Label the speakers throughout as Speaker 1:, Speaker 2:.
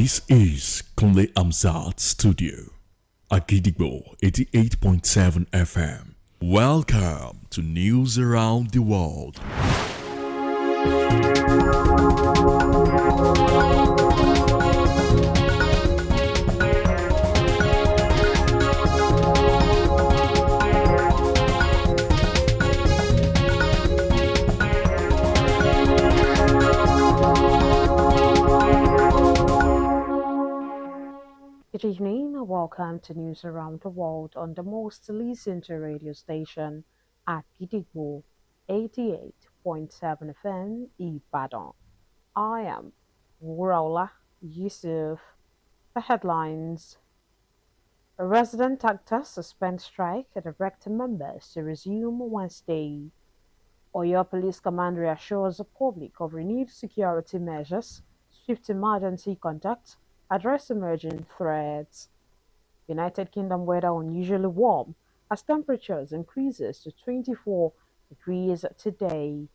Speaker 1: This is Kunle Amzat Studio, Agidigbo 88.7 FM. Welcome to News Around the World.
Speaker 2: Good evening and welcome to News Around the World on the most listened to radio station at Gidigbo 88.7 FM Ibadan. I am WURAOLA YUSUFF. The headlines: a resident actor suspends strike and director members to resume Wednesday. Oyo Police Command reassures the public of renewed security measures, swift emergency conduct, address emerging threats. United Kingdom weather unusually warm as temperatures increases to 24 degrees today.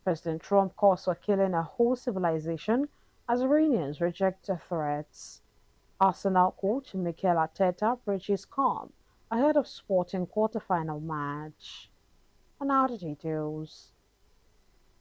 Speaker 2: President Trump calls for killing a whole civilization as Iranians reject the threats. Arsenal coach Mikel Arteta preaches calm ahead of Sporting quarter-final match. And now the details.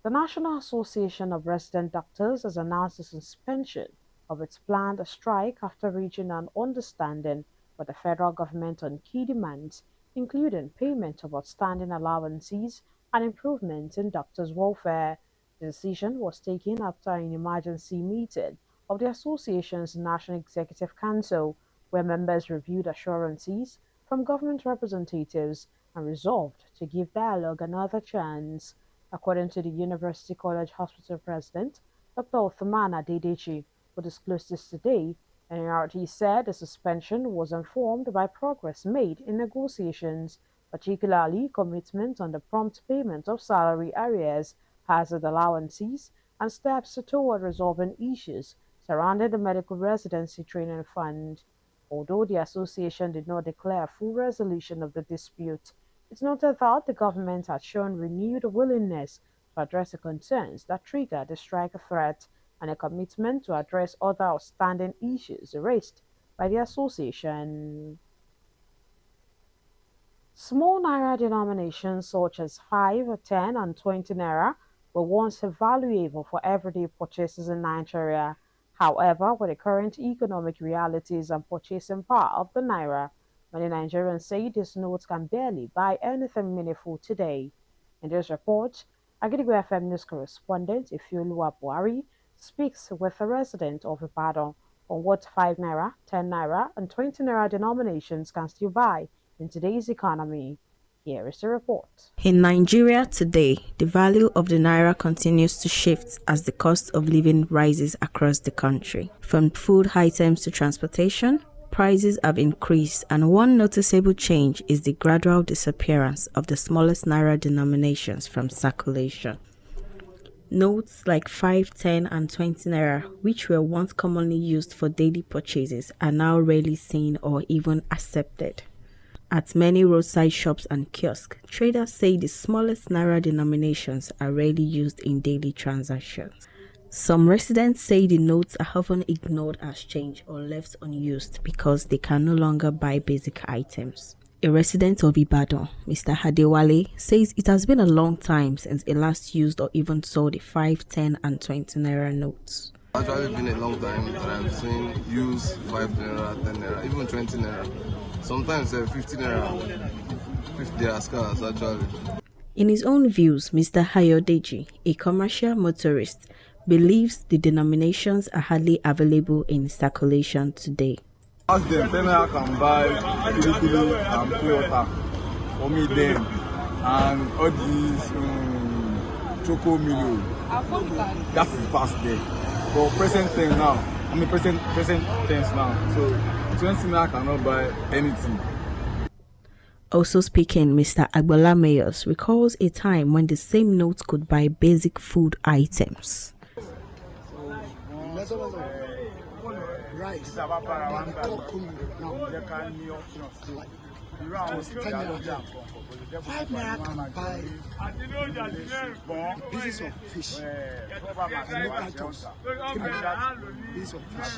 Speaker 2: The National Association of Resident Doctors has announced the suspension of its planned strike after reaching an understanding with the federal government on key demands, including payment of outstanding allowances and improvements in doctors' welfare. The decision was taken after an emergency meeting of the association's National Executive Council, where members reviewed assurances from government representatives and resolved to give dialogue another chance. According to the University College Hospital president, Dr. Othman Adedeji, who disclosed this today, NRT said the suspension was informed by progress made in negotiations, particularly commitment on the prompt payment of salary arrears, hazard allowances, and steps toward resolving issues surrounding the medical residency training fund. Although the association did not declare a full resolution of the dispute, it noted that the government had shown renewed willingness to address the concerns that triggered the strike threat and a commitment to address other outstanding issues raised by the association. Small naira denominations such as 5, 10, and 20 naira were once valuable for everyday purchases in Nigeria. However, with the current economic realities and purchasing power of the naira, many Nigerians say these notes can barely buy anything meaningful today. In this report, Agidigbo FM News correspondent Ifeoluwa Buhari speaks with a resident of Ibadan on what 5 naira, 10 naira, and 20 naira denominations can still buy in today's economy. Here is the report.
Speaker 3: In Nigeria today, the value of the naira continues to shift as the cost of living rises across the country. From food items to transportation, prices have increased, and one noticeable change is the gradual disappearance of the smallest naira denominations from circulation. Notes like 5, 10, and 20 naira, which were once commonly used for daily purchases, are now rarely seen or even accepted. At many roadside shops and kiosks, traders say the smallest naira denominations are rarely used in daily transactions. Some residents say the notes are often ignored as change or left unused because they can no longer buy basic items. A resident of Ibadan, Mr. Hadewale, says it has been a long time since he last used or even saw the 5, 10, and 20 naira notes.
Speaker 4: Actually, been a long time that I've seen use 5 naira, 10 naira, even 20 naira. Sometimes 50 naira, if they are scarce actually.
Speaker 3: In his own views, Mr. Hayodeji, a commercial motorist, believes the denominations are hardly available in circulation today.
Speaker 5: Ask them, 10 naira can buy Kili and Toyota for me then, and all these Choco Milo. That is past there. For present tense now, present tense now. So 20 naira cannot buy anything.
Speaker 3: Also speaking, Mr. Agbola Mayos recalls a time when the same notes could buy basic food items.
Speaker 6: Rice, 5 naira can buy pieces of fish. Pieces of fish.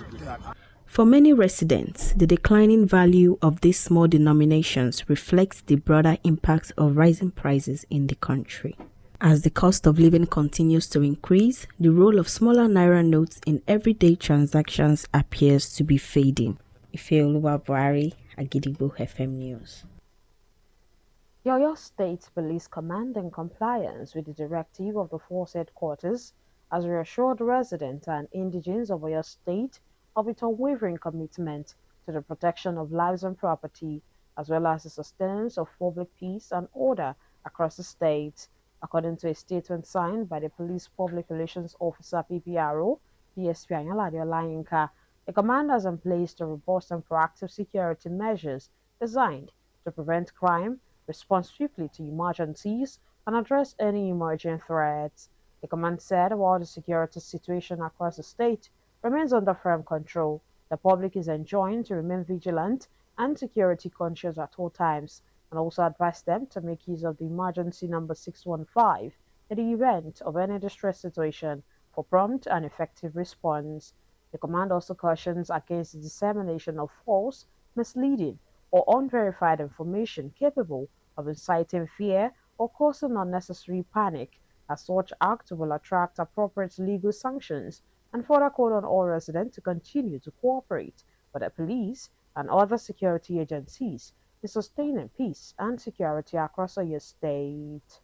Speaker 3: For many residents, the declining value of these small denominations reflects the broader impact of rising prices in the country. As the cost of living continues to increase, the role of smaller naira notes in everyday transactions appears to be fading. Ifeoluwa Buhari, Agidigbo FM News.
Speaker 2: The Oyo State Police Command, in compliance with the directive of the force headquarters, has reassured residents and indigents of Oyo State of its unwavering commitment to the protection of lives and property, as well as the sustenance of public peace and order across the state. According to a statement signed by the Police Public Relations Officer PPRO, DSP Anyalade Olayinka, the command has in place the robust and proactive security measures designed to prevent crime, respond swiftly to emergencies, and address any emerging threats. The command said while the security situation across the state remains under firm control, the public is enjoined to remain vigilant and security conscious at all times, and also advised them to make use of the emergency number 615 in the event of any distress situation for prompt and effective response. The command also cautions against the dissemination of false, misleading, or unverified information capable of inciting fear or causing unnecessary panic, as such acts will attract appropriate legal sanctions, and further call on all residents to continue to cooperate with the police and other security agencies in sustaining peace and security across Oyo State.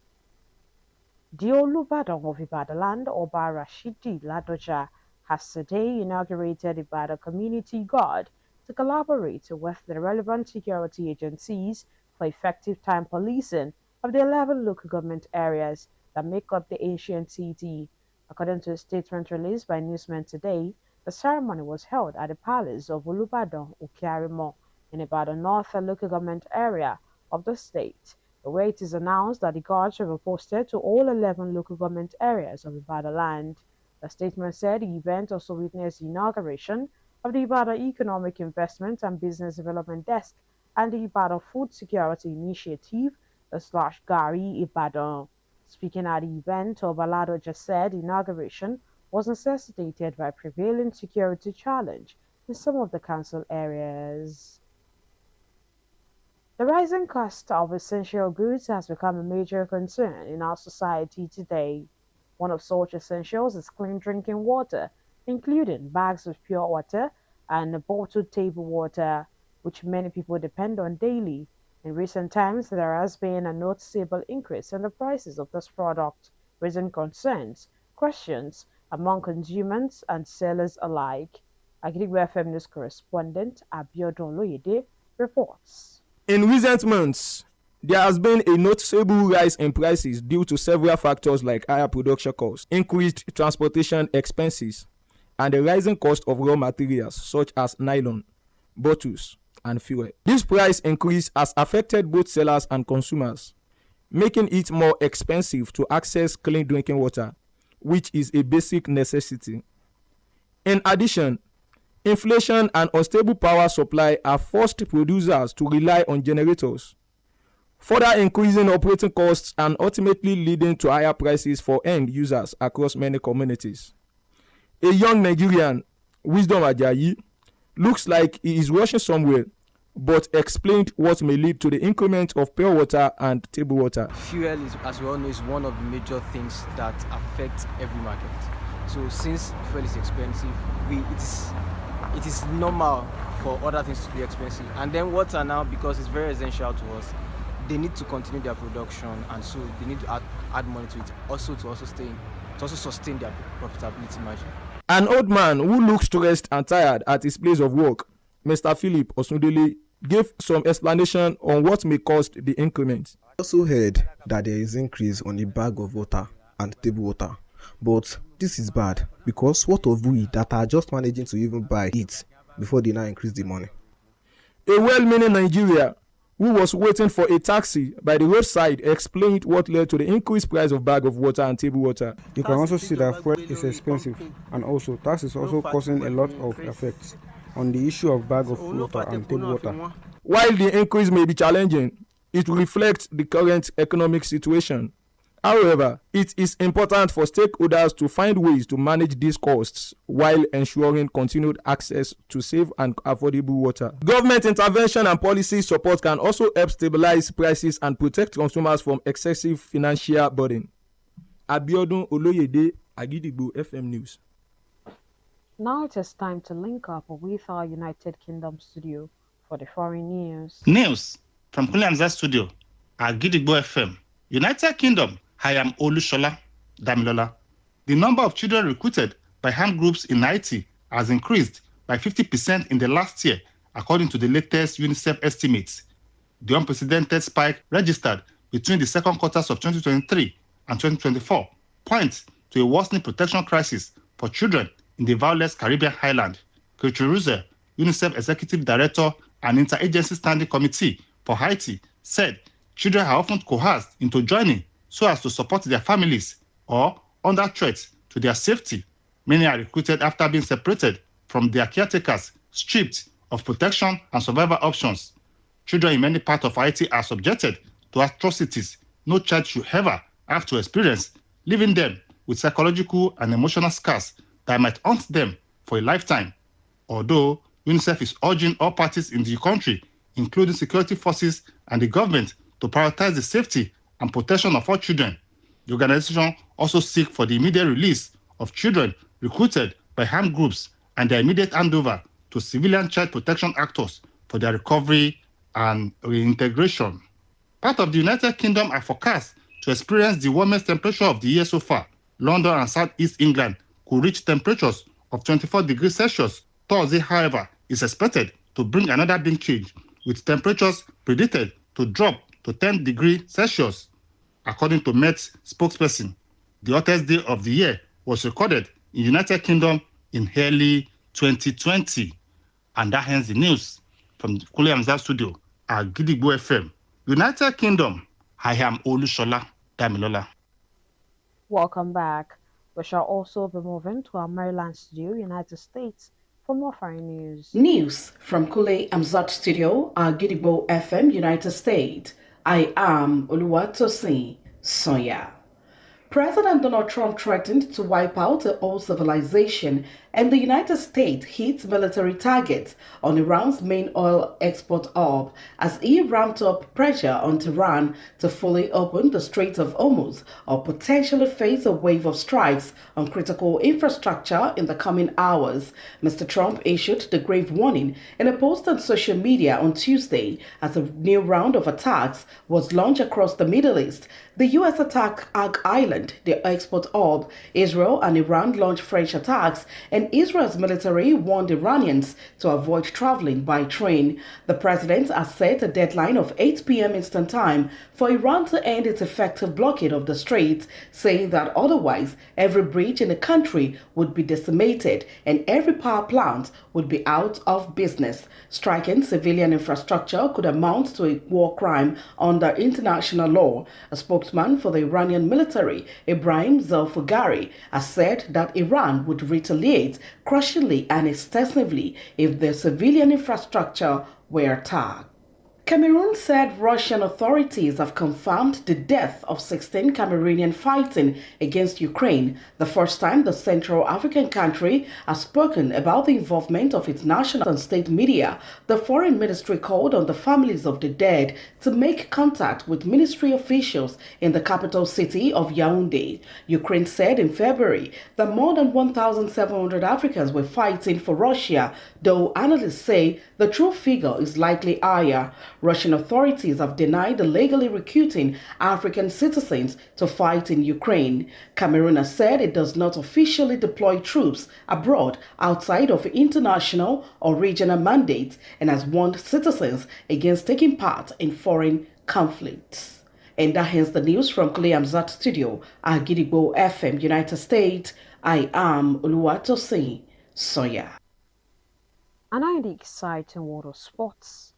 Speaker 2: The Olubadan of Ibadan, Oba Rashidi Ladoja, has today inaugurated Ibadan Community Guard to collaborate with the relevant security agencies for effective time policing of the 11 local government areas that make up the ancient city. According to a statement released by Newsman today, the ceremony was held at the Palace of Olubadan Okiarimo in Ibadan North local government area of the state, where it is announced that the guards will be posted to all 11 local government areas of Ibadan land. The statement said the event also witnessed the inauguration of the Ibadan Economic Investment and Business Development Desk and the Ibadan Food Security Initiative / Gari Ibadan. Speaking at the event, Obalado just said the inauguration was necessitated by prevailing security challenge in some of the council areas. The rising cost of essential goods has become a major concern in our society today. One of such essentials is clean drinking water, including bags of pure water and bottled table water, which many people depend on daily. In recent times, there has been a noticeable increase in the prices of this product, raising concerns, questions among consumers and sellers alike. Agidigbo FM News correspondent Abiodun Loyede reports.
Speaker 5: In recent months, there has been a noticeable rise in prices due to several factors like higher production costs, increased transportation expenses, and the rising cost of raw materials such as nylon, bottles, and fuel. This price increase has affected both sellers and consumers, making it more expensive to access clean drinking water, which is a basic necessity. In addition, inflation and unstable power supply have forced producers to rely on generators, further increasing operating costs and ultimately leading to higher prices for end users across many communities. A young Nigerian, Wisdom Ajayi, looks like he is rushing somewhere, but explained what may lead to the increment of pure water and table water.
Speaker 7: Fuel, as we all know, is one of the major things that affect every market. So since fuel is expensive, it is normal for other things to be expensive. And then water now, because it's very essential to us, they need to continue their production, and so they need to add money to it, to sustain their profitability margin.
Speaker 5: An old man who looks stressed and tired at his place of work, Mr. Philip Osundele, gave some explanation on what may cause the increment.
Speaker 8: I also heard that there is increase on the bag of water and table water, but this is bad because what of we that are just managing to even buy it before they now increase the money?
Speaker 5: A well-meaning Nigeria who was waiting for a taxi by the roadside explained what led to the increased price of bag of water and table water.
Speaker 9: You can also see that fuel is expensive, and also tax is also causing a lot of effects on the issue of bag of water and table water.
Speaker 5: While the increase may be challenging, it reflects the current economic situation. However, it is important for stakeholders to find ways to manage these costs while ensuring continued access to safe and affordable water. Government intervention and policy support can also help stabilize prices and protect consumers from excessive financial burden. Abiodun Oloyede, Agidigbo FM News.
Speaker 2: Now it is time to link up with our United Kingdom studio for the foreign news.
Speaker 10: News from Kuliamza Studio, Agidigbo FM. United Kingdom, I am Olushola Damilola. The number of children recruited by armed groups in Haiti has increased by 50% in the last year, according to the latest UNICEF estimates. The unprecedented spike registered between the second quarters of 2023 and 2024 points to a worsening protection crisis for children in the violent Caribbean island. Kate Ruzer, UNICEF Executive Director and Interagency Standing Committee for Haiti, said children are often coerced into joining so as to support their families or under threat to their safety. Many are recruited after being separated from their caretakers, stripped of protection and survival options. Children in many parts of Haiti are subjected to atrocities no child should ever have to experience, leaving them with psychological and emotional scars that might haunt them for a lifetime. Although UNICEF is urging all parties in the country, including security forces and the government, to prioritize the safety and protection of all children. The organization also seeks for the immediate release of children recruited by armed groups and their immediate handover to civilian child protection actors for their recovery and reintegration. Part of the United Kingdom are forecast to experience the warmest temperature of the year so far. London and Southeast England could reach temperatures of 24 degrees Celsius. Thursday, however, is expected to bring another big change, with temperatures predicted to drop to 10 degrees Celsius. According to Met spokesperson, the hottest day of the year was recorded in the United Kingdom in early 2020. And that ends the news from the Kuliamza Studio at Gidigbo FM. United Kingdom, I am Olushola Damilola.
Speaker 2: Welcome back. We shall also be moving to our Maryland studio, United States, for more foreign news.
Speaker 11: News from Kule Amzat Studio, Gidigbo FM, United States. I am Oluwatosin Sonya. President Donald Trump threatened to wipe out all civilization, and the United States hit military targets on Iran's main oil export hub as he ramped up pressure on Tehran to fully open the Strait of Hormuz or potentially face a wave of strikes on critical infrastructure in the coming hours. Mr. Trump issued the grave warning in a post on social media on Tuesday as a new round of attacks was launched across the Middle East. The U.S. attacked Ag Island, the export hub. Israel and Iran launched French attacks, and Israel's military warned Iranians to avoid traveling by train. The president has set a deadline of 8 p.m. Eastern Time for Iran to end its effective blockade of the strait, saying that otherwise every bridge in the country would be decimated and every power plant would be out of business. Striking civilian infrastructure could amount to a war crime under international law. A spokesman for the Iranian military, Ibrahim Zalfagari, has said that Iran would retaliate crushingly and extensively if the civilian infrastructure were attacked. Cameroon said Russian authorities have confirmed the death of 16 Cameroonian fighting against Ukraine, the first time the Central African country has spoken about the involvement of its national and state media. The foreign ministry called on the families of the dead to make contact with ministry officials in the capital city of Yaoundé. Ukraine said in February that more than 1,700 Africans were fighting for Russia, though analysts say the true figure is likely higher. Russian authorities have denied illegally recruiting African citizens to fight in Ukraine. Cameroon has said it does not officially deploy troops abroad outside of international or regional mandates and has warned citizens against taking part in foreign conflicts. And that ends the news from Kuliamzat Studio, Agidigbo FM, United States. I am Oluwatosin Soya.
Speaker 2: And now in the exciting world of sports.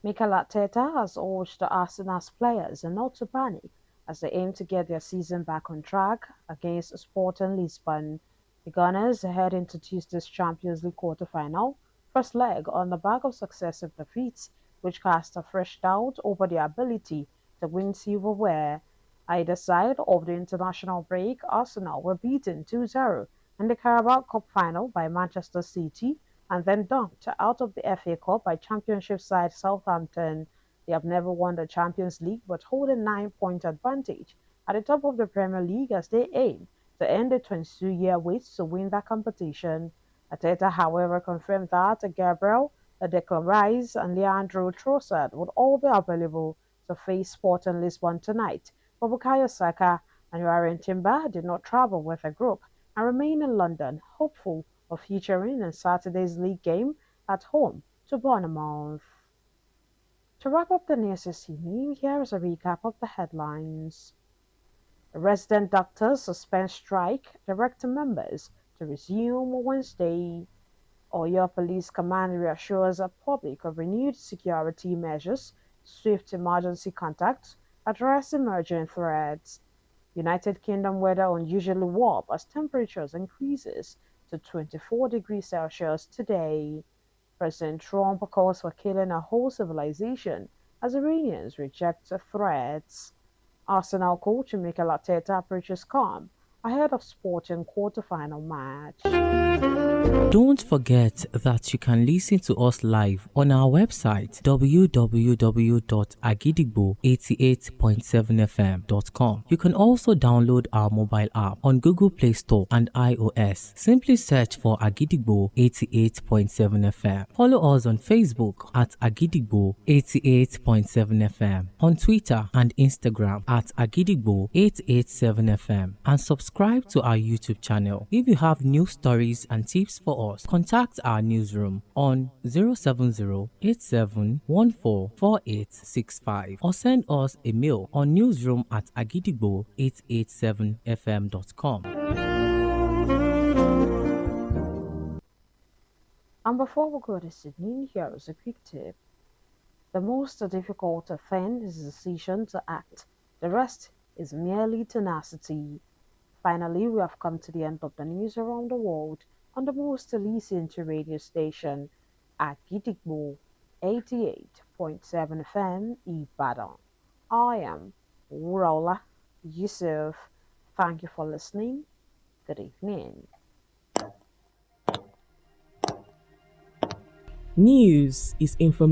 Speaker 2: Mikel Arteta has urged the Arsenal's players not to panic as they aim to get their season back on track against Sporting Lisbon. The Gunners head into Tuesday's Champions League quarter-final, first leg on the back of successive defeats which cast a fresh doubt over their ability to win silverware. Either side of the international break, Arsenal were beaten 2-0 in the Carabao Cup final by Manchester City and then dunked out of the FA Cup by Championship side Southampton. They have never won the Champions League but hold a 9-point advantage at the top of the Premier League as they aim to end the 22-year wait to win that competition. Ateta, however, confirmed that Gabriel, Declan Rice, and Leandro Trossard would all be available to face Sporting Lisbon tonight. But Bukayo Saka and Warren Timber did not travel with the group and remain in London, hopeful of featuring in Saturday's league game at home to Bournemouth. To wrap up the news this evening, here is a recap of the headlines. Resident doctors suspend strike, directing members to resume Wednesday. Oyo Police Command reassures the public of renewed security measures, swift emergency contacts, address emerging threats. United Kingdom weather unusually warm as temperatures increases to 24 degrees Celsius today. President Trump calls for killing a whole civilization as Iranians reject the threats. Arsenal coach Mikel Arteta approaches calm ahead of Sporting quarter-final match.
Speaker 12: Don't forget that you can listen to us live on our website www.agidigbo88.7fm.com. You can also download our mobile app on Google Play Store and iOS. Simply search for Agidigbo 88.7 FM. Follow us on Facebook at Agidigbo 88.7 FM, on Twitter and Instagram at Agidigbo 887 FM, and subscribe to our YouTube channel. If you have news stories and tips for us, contact our newsroom on 070-8714-4865 or send us a mail on newsroom@agidigbo887fm.com.
Speaker 2: And before we go this evening, here is a quick tip. The most difficult thing is the decision to act. The rest is merely tenacity. Finally, we have come to the end of the news around the world on the most listened to radio station at Gidigbo 88.7 FM Ibadan. I am WURAOLA YUSUFF. Thank you for listening. Good evening.
Speaker 13: News is information.